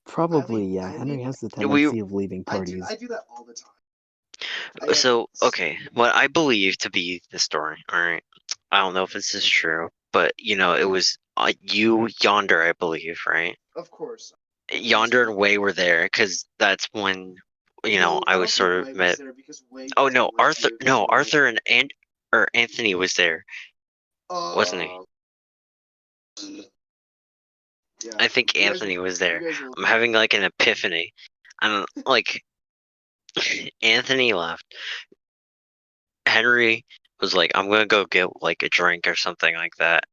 Probably, yeah. Henry has the We tendency of leaving I parties. do that all the time. so okay. What I believe to be the story. All right, I don't know if this is true, but it was you, Yonder, I believe, right? Of course. Yonder and Way were there because that's when No, I I was don't think sort of Way was met. there because Way Oh doesn't no, live Arthur. here because No, Way. Arthur and or Anthony was there, wasn't he? Uh, yeah. I think You guys Anthony was you there. guys are. I'm having like an epiphany. I'm like Anthony left. Henry was like, "I'm gonna go get like a drink or something like that,"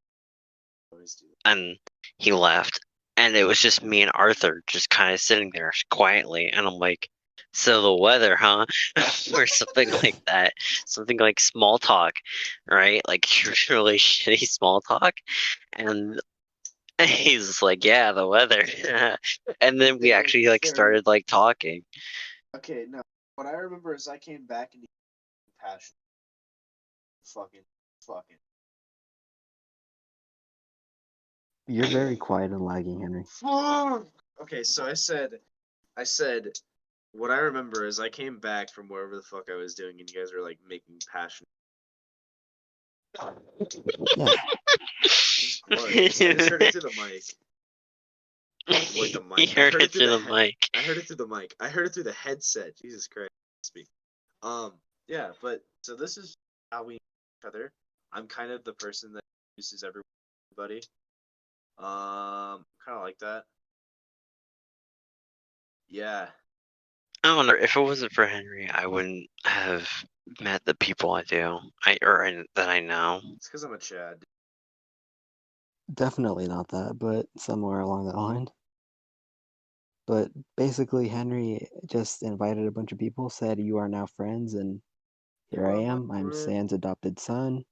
Always do and he left. And it was just me and Arthur just kind of sitting there quietly, and I'm like, "So the weather, huh?" or something like that. Something like small talk, right? Like really shitty small talk. And he's just like, "Yeah, the weather." and then we actually like Fair enough. started like talking. Okay, no. What I remember is I came back and passion. Fucking. You're very quiet and lagging, Henry. Fuck. Okay, so I said, what I remember is I came back from wherever the fuck I was doing, and you guys were like making passion. Yeah. Glorious. I just heard it through the mic. Wait, the He mic. I heard heard it it through through the the mic. I heard it through the mic. I heard it through the headset. Jesus Christ. Speak. Yeah, but so this is how we meet each other. I'm kind of the person that uses everybody. Kind of like that. Yeah. I don't know. If it wasn't for Henry, I wouldn't have met the people I do. That I know. It's because I'm a Chad. Definitely not that, but somewhere along that line. But basically, Henry just invited a bunch of people, said, "You are now friends," and here You I are my am. I'm friend. Sand's adopted son.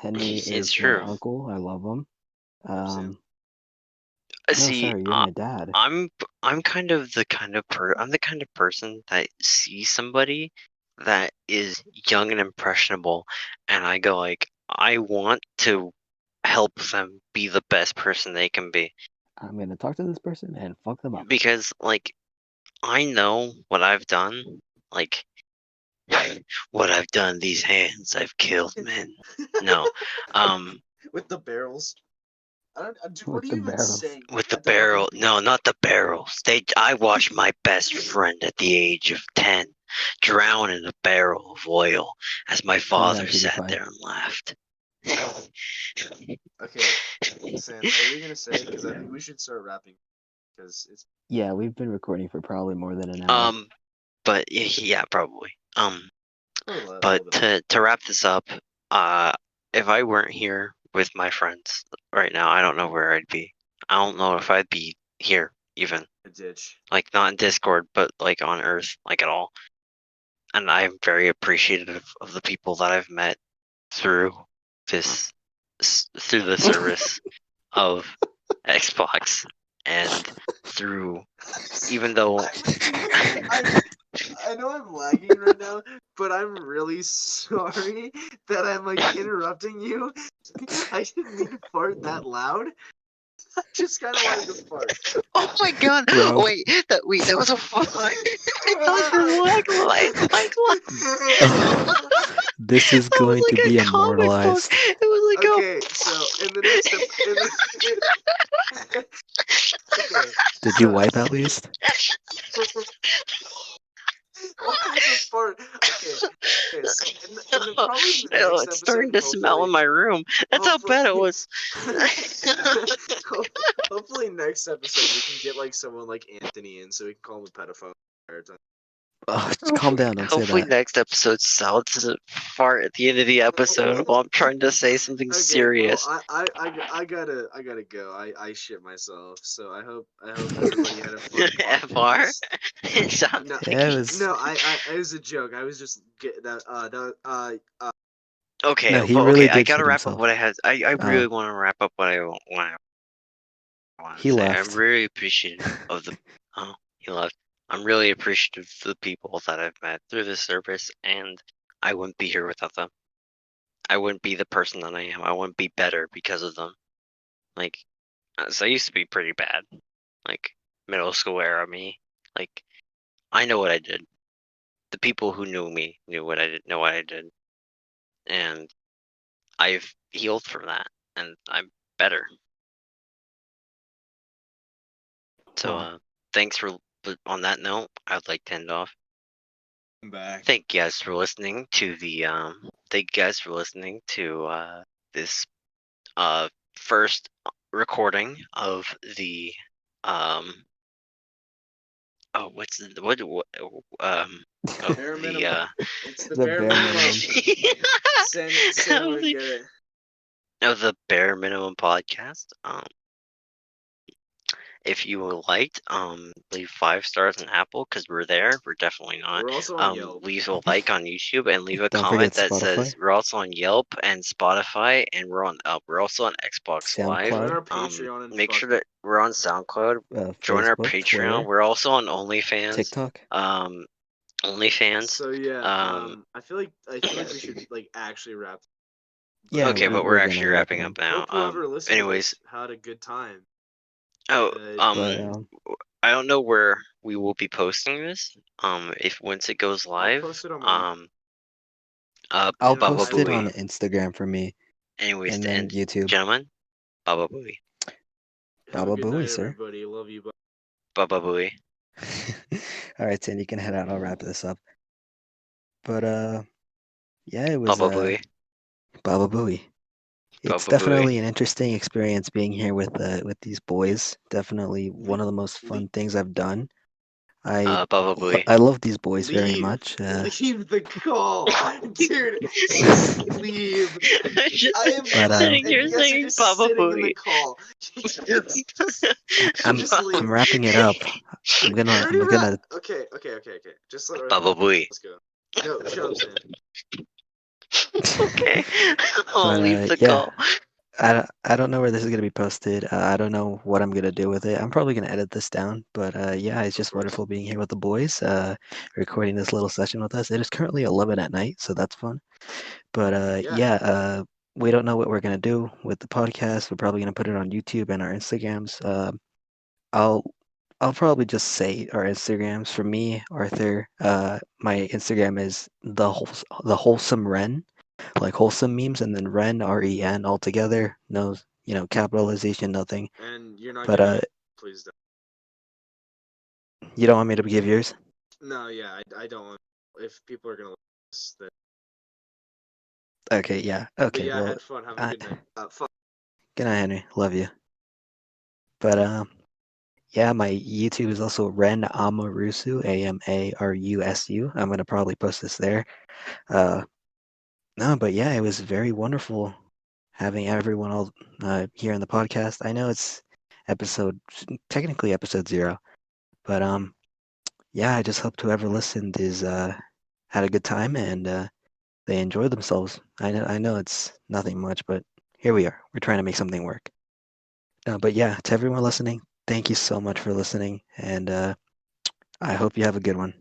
Henry It's is my true. uncle. I love him. Yep, Sam. No, See, sorry, you're my dad. I'm kind of I'm the kind of person that sees somebody that is young and impressionable, and I go like, I want to help them be the best person they can be I'm gonna talk to this person and fuck them up. because like I know what I've done, like what I've done. These hands, I've killed men. No, um, With the barrels. I don't. Dude, With what are the you even barrels. saying? With the I don't barrel. No, not the barrels. I watched my best friend at the age of 10 drown in a barrel of oil as my father cutie sat pie. there and laughed. Okay, Sam, what were you gonna say? Because I think we should start rapping. Because it's Yeah, we've been recording for probably more than an hour. But yeah, probably. a little But bit. to wrap this up, if I weren't here with my friends right now, I don't know where I'd be. I don't know if I'd be here even. A ditch. Like not in Discord, but like on Earth, like at all. And I'm very appreciative of the people that I've met through this through the service of Xbox and through even though I know I'm lagging right now, but I'm really sorry that I'm like interrupting you. I didn't mean to fart that loud. I just kind of wanted to fart. oh my god! Bro. Wait, that was a fart. That was like This is that was going to like be a comic book. immortalized. It was like Okay, so in the next okay, Did you so wipe at least? why is a fart? Okay, so in the probably in the Oh, next it's starting episode, to smell in my room. That's how bad it was. Hopefully next episode we can get like someone like Anthony in so we can call him a pedophile. Oh, calm down. Don't say Hopefully that. next episode Sal doesn't fart at the end of the episode while I'm trying to say something Okay, serious. well, I gotta go. I shit myself. So I hope everybody had a fun FR? podcast. It sounds No, like Yeah, it was. no, it was a joke. I was just get that okay, No, he but really okay, I did gotta shit wrap up himself. what I had. I really Oh, want to wrap up what I want to he say. I'm left. really appreciative of the. Oh, he left. I'm really appreciative of the people that I've met through this service, and I wouldn't be here without them. I wouldn't be the person that I am. I wouldn't be better because of them. Like, so I used to be pretty bad. Like, middle school era me. Like, I know what I did. The people who knew me knew what I did, know what I did. And I've healed from that, and I'm better. So, Wow. thanks for, on that note, I'd like to end off. I'm back. Thank you guys for listening to this first recording of the oh what's the what of Bare the minimum. It's the The bare bare minimum. minimum. Sam would get it. of the bare minimum podcast. If you liked, leave 5 stars on Apple because we're there. We're definitely not. We're also on Yelp. Leave a like on YouTube and leave a Don't comment forget that says Spotify. we're also on Yelp and Spotify, and we're also on Xbox Live. Join SoundCloud. our Patreon and Make fuck sure that we're on SoundCloud. Join our Facebook, Patreon. Twitter, We're also on OnlyFans. TikTok. OnlyFans. So yeah, I feel like we should like actually wrap. Yeah, Okay, but we're we're gonna actually wrap wrapping it up up. now. Hope whoever listened Anyways, to this had a good time. oh, But I don't know where we will be posting this. If once it goes I'll live. post it on my. I'll And on post my it on live. Instagram for me, Anyways, and to then end, YouTube. gentlemen, Baba Booey. Have a Baba good Booey, night, sir. everybody. Love you. Bye. Baba Booey. All right, Tim, you can head out. I'll wrap this up. But yeah, it was Baba Booey. Baba Booey. It's Baba Booey. definitely an interesting experience being here with these boys. Definitely one of the most fun things I've done. Baba Booey. I love these boys very Leave. much. Leave the call, dude. Just leave. I am But, sitting here and yes, saying you're just Baba sitting in Booey. the call. I'm Just leave. I'm wrapping it up. I'm You already gonna. Okay. Just let Baba Booey. Let's go. No, shut up, Sam. Okay. I'll But leave the yeah, call. I don't know where this is gonna be posted. I don't know what I'm gonna do with it. I'm probably gonna edit this down. But yeah, it's Of just course. wonderful being here with the boys. Recording this little session with us. It is currently 11 at night, so that's fun. But Yeah. we don't know what we're gonna do with the podcast. We're probably gonna put it on YouTube and our Instagrams. I'll I'll probably just say our Instagrams. For me, Arthur, my Instagram is the wholesome Ren, like wholesome memes, and then Ren, REN all together. No capitalization, nothing. And you're not But giving. Please don't. you don't want me to give yours? No, yeah, I don't want. If people are gonna listen to this, then. Okay, yeah. But Okay, yeah, I well, had fun. Have a good night. Fuck. good night, Henry. Love you. But yeah, my YouTube is also Ren Amarusu, Amarusu. I'm gonna probably post this there. No, but yeah, it was very wonderful having everyone all here in the podcast. I know it's episode technically episode 0, but yeah, I just hope whoever listened is had a good time and they enjoyed themselves. I know it's nothing much, but here we are. We're trying to make something work. No, but yeah, to everyone listening, thank you so much for listening, and I hope you have a good one.